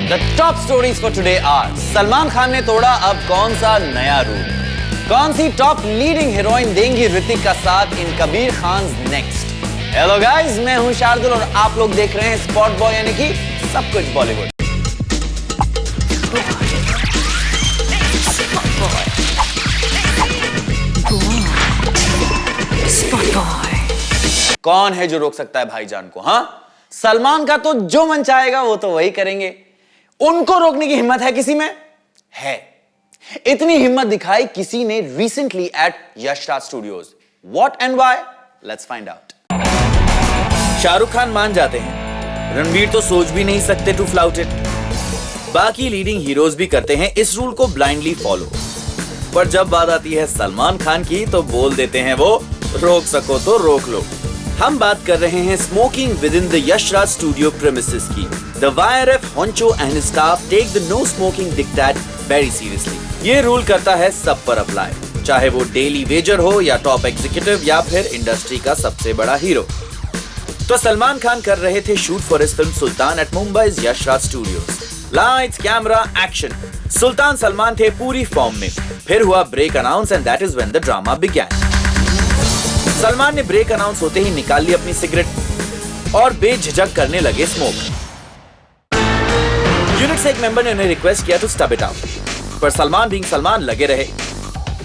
The top stories for today are: Salman Khan ने तोड़ा अब कौन सा नया रूल? कौन सी टॉप लीडिंग हीरोइन देंगी ऋतिक का साथ in Kabir Khan next? Hello guys, मैं हूं शार्दुल और आप लोग देख रहे हैं स्पॉट बॉय यानी कि सब कुछ बॉलीवुड। कौन है जो रोक सकता है भाईजान को? हाँ, सलमान का तो जो मन चाहेगा वो तो वही करेंगे। उनको रोकने की हिम्मत है किसी में? है। इतनी हिम्मत दिखाई किसी ने recently eight Yash Raj studios. What and why? Let's find out. Shahrukh Khan मान जाते हैं, रणवीर तो सोच भी नहीं सकते टू फ्लाउट इट। बाकी लीडिंग हीरोज भी करते हैं इस रूल को ब्लाइंडली फॉलो। पर जब बात आती है सलमान खान की तो बोल देते हैं वो, रोक सको तो रोक लो। हम बात कर रहे हैं smoking within the Yash Raj studio premises की। The YRF Honcho and his staff take the no smoking diktat very seriously. ये रूल करता है सब पर अप्लाई, चाहे वो डेली वेजर हो या टॉप एग्जीक्यूटिव या फिर इंडस्ट्री का सबसे बड़ा हीरो। तो सलमान खान कर रहे थे shoot for his film Sultan at Mumbai's Yash Raj studios. Lights camera action. Sultan Salman थे पूरी फॉर्म में। फिर हुआ break announce and that is when the drama began. Salman ने ब्रेक अनाउंस होते ही निकाल ली अपनी सिगरेट और बेझिझक करने लगे स्मोक। यूनिट से एक मेंबर ने उन्हें रिक्वेस्ट किया टू स्टब इट आउट, पर सलमान बीइंग सलमान लगे रहे।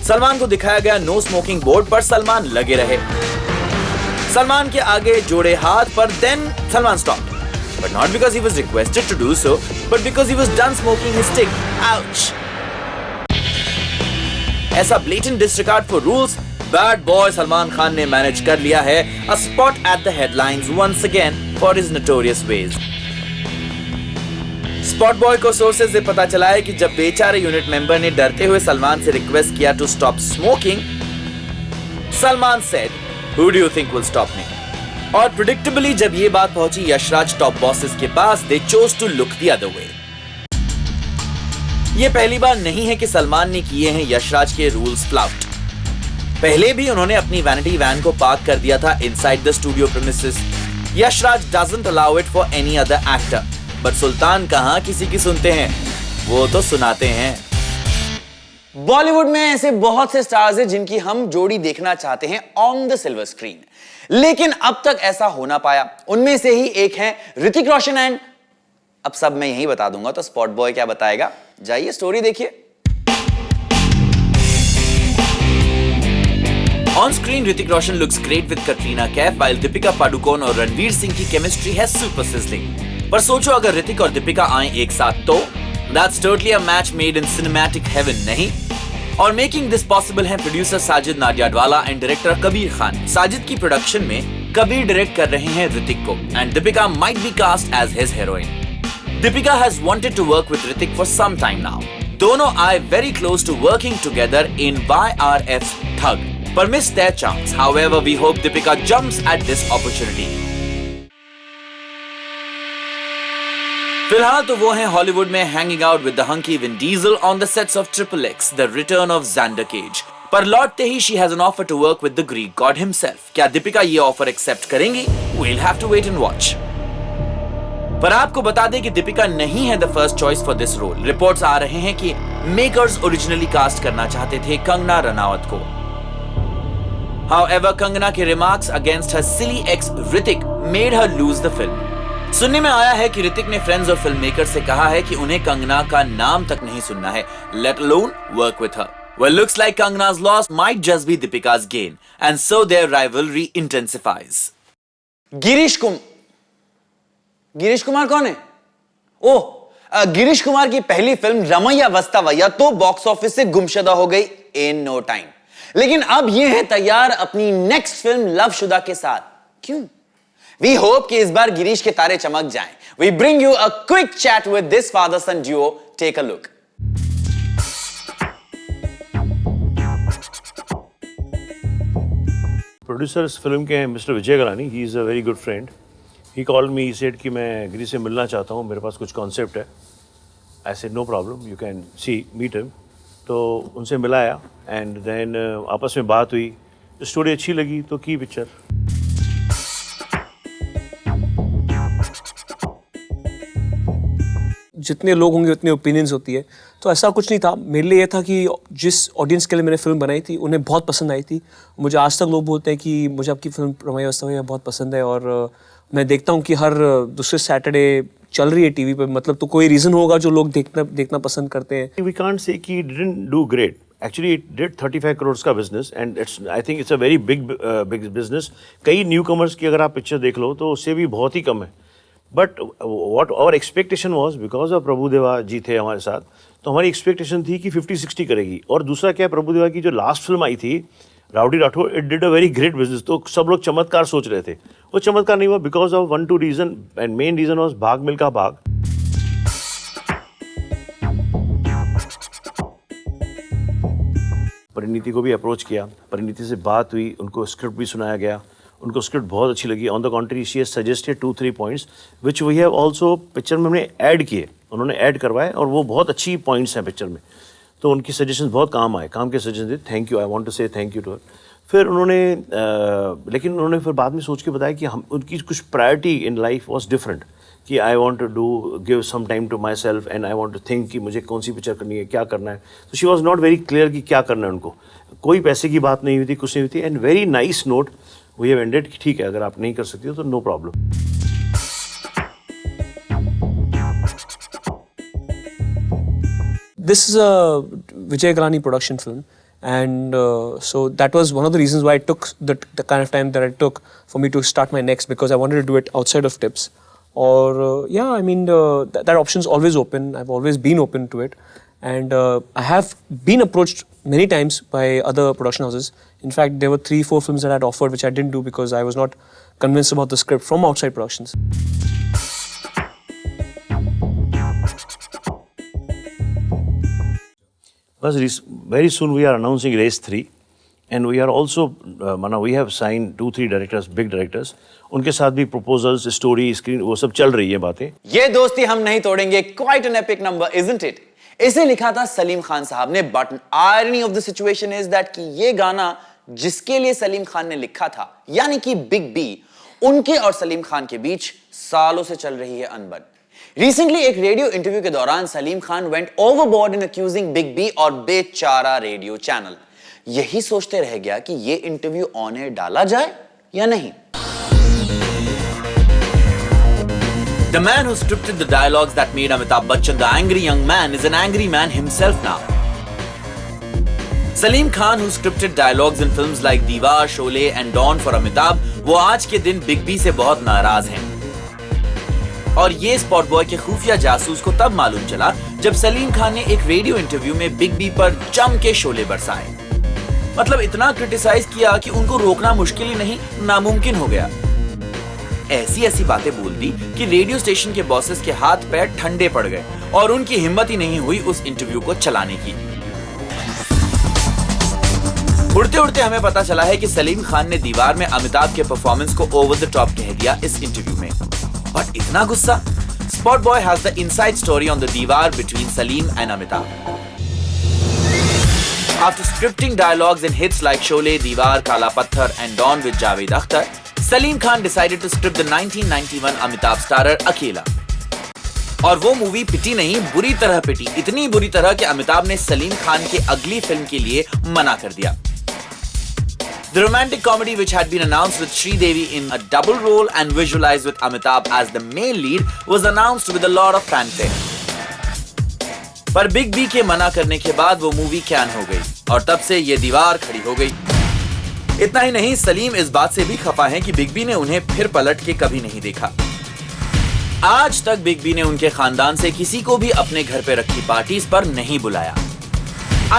सलमान को दिखाया गया नो स्मोकिंग बोर्ड, पर सलमान लगे रहे। सलमान के आगे जोड़े हाथ, पर then Salman stop, but not because he was requested to do so, but because he was done smoking his stick. Ouch! ऐसा blatant disregard for rules bad boy Salman Khan ने मैनेज कर लिया है a spot at the headlines once again for his notorious ways. Spot boy को sources से पता चला है कि जब बेचारे यूनिट मेंबर ने डरते हुए सलमान से रिक्वेस्ट किया to stop smoking, Salman said, "Who do you think will stop me?" और प्रेडिक्टेबली जब ये बात पहुंची यशराज टॉप बॉसेस के पास, they chose to look the other way. ये पहली बार नहीं है कि सलमान ने किए हैं यशराज के रूल्स फ्लाउट। पहले भी उन्होंने अपनी वैनिटी वैन को पार्क कर दिया था inside the studio premises. Yashraj doesn't allow it for any other actor, but Sultan कहां किसी की सुनते हैं, वो तो सुनाते हैं। बॉलीवुड में ऐसे बहुत से स्टार्स हैं जिनकी हम जोड़ी देखना चाहते हैं ऑन द सिल्वर स्क्रीन, लेकिन अब तक ऐसा हो ना पाया। उनमें से ही एक हैं ऋतिक रोशन एंड, अब सब मैं यही बता दूंगा तो स्पॉट बॉय क्या बताएगा? जाइए स्टोरी देखिए। On screen, Hrithik Roshan looks great with Katrina Kaif, while Deepika Padukone और रणवीर सिंह की केमिस्ट्री है सुपर सिजलिंग। पर सोचो अगर ऋतिक और दीपिका आए एक साथ तो that's totally a match made in cinematic heaven, नहीं? और मेकिंग दिस पॉसिबल है producer Sajid Nadiadwala and director Kabir Khan. Sajid की प्रोडक्शन में कबीर डायरेक्ट कर रहे हैं ऋतिक को and Deepika might be cast as his heroine. Deepika has wanted to work with Hrithik for some time now. दोनों आए very close to working together in YRF Thug, but missed their chance. However, we hope Deepika jumps at this opportunity. फिलहाल तो वो हैं Hollywood में hanging out with the hunky Vin Diesel on the sets of XXX, the return of Xander Cage. पर लौटते ही she has an offer to work with the Greek god himself. क्या दीपिका ये ऑफर एक्सेप्ट करेंगी? We'll have to wait and watch. पर आपको बता दें कि दीपिका नहीं है the first choice for this role. Reports आ रहे हैं कि मेकर्स ओरिजिनली कास्ट करना चाहते थे कंगना रनावत को। However, Kangana के remarks against her silly ex Hrithik made her lose the film. सुनने में आया है कि ऋतिक ने फ्रेंड्स और फिल्म मेकर से कहा है कि उन्हें कंगना का नाम तक नहीं सुनना है, let alone work with her. Well, looks like Kangana's loss might just be Deepika's gain, and so their rivalry intensifies. Girish Kumar कौन है? ओह, गिरीश कुमार की पहली फिल्म रमैया वस्तावैया तो बॉक्स ऑफिस से गुमशुदा हो गई इन नो टाइम, लेकिन अब ये है तैयार अपनी नेक्स्ट फिल्म लवशुदा के साथ। क्यों? वी होप कि इस बार गिरीश के तारे चमक जाएं। We bring you a quick chat with this father son duo. Take a look. Producer इस फिल्म के हैं mister Vijay Galani. He is a very good friend. He called me, he said कि मैं गिरीश से मिलना चाहता हूँ, मेरे पास कुछ कॉन्सेप्ट है। I said no problem, you can see meet him. तो उनसे मिलाया एंड देन आपस में बात हुई, स्टोरी अच्छी लगी तो की पिक्चर। जितने लोग होंगे उतने ओपिनियंस होती है, तो ऐसा कुछ नहीं था। मेरे लिए ये था कि जिस ऑडियंस के लिए मैंने फिल्म बनाई थी उन्हें बहुत पसंद आई थी। मुझे आज तक लोग बोलते हैं कि मुझे आपकी फिल्म रमैया वस्तवैया बहुत पसंद है, और मैं देखता हूँ कि हर दूसरे सैटरडे चल रही है टीवी पे, मतलब तो कोई रीज़न होगा जो लोग देखना पसंद करते हैं। We can't say कि it didn't do great. Actually, it did 35 crores का business and I think it's a very big business. कई newcomers की अगर आप पिक्चर देख लो तो उससे भी बहुत ही कम है. But what our expectation was, because of Prabhudeva जी थे हमारे साथ, तो हमारी एक्सपेक्टेशन थी कि 50-60 करेगी. और दूसरा क्या, प्रभुदेवा की जो लास्ट फिल्म आई थी rowdy Rathore, it did a very great business. तो सब लोग चमत्कार सोच रहे थे, वो चमत्कार नहीं हुआ because of 1-2 reason, and main reason was Bhaag Milkha भाग. परिणीति को भी अप्रोच किया, परिणीति से बात हुई, उनको स्क्रिप्ट भी सुनाया गया, उनको स्क्रिप्ट बहुत अच्छी लगी. On the contrary she has suggested 2-3 points which we have also picture में हमने ऐड किए, उन्होंने ऐड करवाए और वो बहुत अच्छी पॉइंट्स हैं पिक्चर में. तो उनकी सजेशंस बहुत काम आए, काम के सजेशन थे. Thank you, I want to say thank you to her. फिर उन्होंने लेकिन उन्होंने फिर बाद में सोच के बताया कि हम उनकी कुछ priority in life was different, कि I want to do give some time to myself and I want to think कि मुझे कौन सी पिक्चर करनी है, क्या करना है. तो she was not very clear कि क्या करना है उनको. कोई पैसे की बात नहीं हुई थी, कुछ नहीं हुई थी. And very nice note we have ended कि ठीक है, अगर आप नहीं कर सकती हो तो no problem. This is a Vijay Galani production film, and so that was one of the reasons why it took the kind of time that it took for me to start my next, because I wanted to do it outside of Tips. Or yeah, I mean that option is always open. I've always been open to it, and I have been approached many times by other production houses. In fact, there were 3-4 films that I had offered which I didn't do because I was not convinced about the script from outside productions. Very soon we are announcing Race 3, and we are also we have signed 2-3 directors, big directors. उनके साथ भी proposals, story, screen, वो सब चल रही है बातें. ये दोस्ती हम नहीं तोड़ेंगे, quite an epic number, isn't it? इसे लिखा था सलीम खान साहब ने, but irony of the situation is that कि ये गाना जिसके लिए सलीम खान ने लिखा था, यानी कि बिग बी, उनके और सलीम खान के बीच सालों से चल रही है अनबन. रिसेंटली एक रेडियो इंटरव्यू के दौरान सलीम खान वेंट ओवरबोर्ड इन अक्यूजिंग बिग बी और बेचारा रेडियो चैनल. यही सोचते रह गया कि ये इंटरव्यू ऑन एयर डाला जाए या नहीं. The man who scripted the dialogues that made Amitabh Bachchan the angry young man is an angry man himself now. Salim Khan, who scripted dialogues in films like Diwar, Sholay and Dawn for Amitabh, वो आज के दिन big B से बहुत नाराज हैं. और ये स्पॉट बॉय के खुफिया जासूस को तब मालूम चला जब सलीम खान ने एक रेडियो इंटरव्यू में बिग बी पर जम के शोले बरसाए. मतलब इतना क्रिटिसाइज किया कि उनको रोकना मुश्किल ही नहीं, नामुमकिन हो गया. ऐसी बातें बोल दी कि रेडियो स्टेशन के बॉसेस के हाथ पैर ठंडे पड़ गए और उनकी हिम्मत ही नहीं हुई उस इंटरव्यू को चलाने की. उड़ते उड़ते हमें पता चला है कि सलीम खान ने दीवार में अमिताभ के परफॉर्मेंस को ओवर द टॉप कह दिया इस इंटरव्यू में. बट इतना गुस्सा? Spot boy has the inside story on the Deewar between Salim and Amitabh. After scripting dialogues in hits like Sholay, Diwar, Kala Patthar and Dawn with Javed Akhtar, Salim Khan decided to script the 1991 Amitabh starrer Akela. और वो movie पिटी नहीं, बुरी तरह पिटी. इतनी बुरी तरह कि अमिताभ ने सलीम खान के अगली फिल्म के लिए मना कर दिया. The romantic comedy, which had been announced with Sridevi in a double role and visualized with Amitabh as the main lead, was announced with a lot of fanfare. पर बिग बी के मना करने के बाद वो मूवी कैन हो गई और तब से ये दीवार खड़ी हो गई. इतना ही नहीं, सलीम इस बात से भी खफा हैं कि बिग बी ने उन्हें फिर पलट के कभी नहीं देखा. आज तक बिग बी ने उनके खानदान से किसी को भी अपने घर पे रखी पार्टीज पर नहीं बुलाया.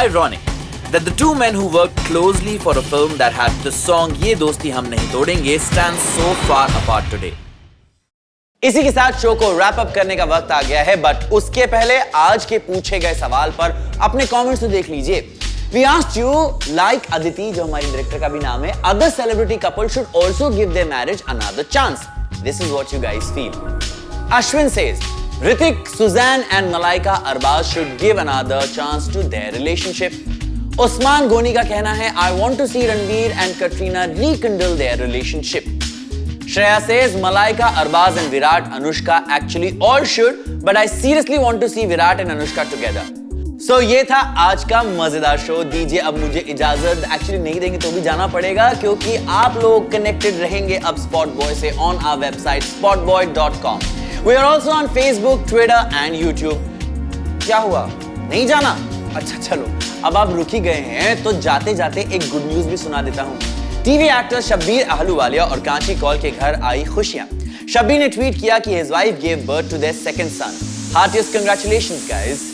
Ironic that the two men who worked closely for a film that had the song ये दोस्ती हम नहीं तोड़ेंगे stand so far apart today. इसी के साथ शो को रैप अप करने का वक्त आ गया है, बट उसके पहले आज के पूछे गए सवाल पर अपने कमेंट्स तो देख लीजिए. We asked you, like Aditi, जो हमारी डायरेक्टर का भी नाम है, other celebrity couple should also give their marriage another chance. This is what you guys feel. Ashwin says, Hrithik, Suzanne and Malaika Arbaz should give another chance to their relationship. Osman Goni का कहना है, I want to see Ranveer and Katrina rekindle their relationship. Shreya says Malaika, Arbaz and Virat, Anushka actually all should, but I seriously want to see Virat and Anushka together. So ये था आज का मजेदार show. दीजिए अब मुझे इजाजत। Actually नहीं देंगे तो भी जाना पड़ेगा क्योंकि आप लोग कनेक्टेड रहेंगे अब स्पॉट बॉय से on our website spotboy.com. We are also on Facebook, Twitter and YouTube. क्या हुआ? नहीं जाना? अच्छा चलो, अब आप रुक ही गए हैं तो जाते जाते एक गुड न्यूज भी सुना देता हूँ। टीवी एक्टर शब्बीर आहलूवालिया और कांची कौल के घर आई खुशियां। शब्बीर ने ट्वीट किया कि his wife gave birth to their second son. Heartiest congratulations guys.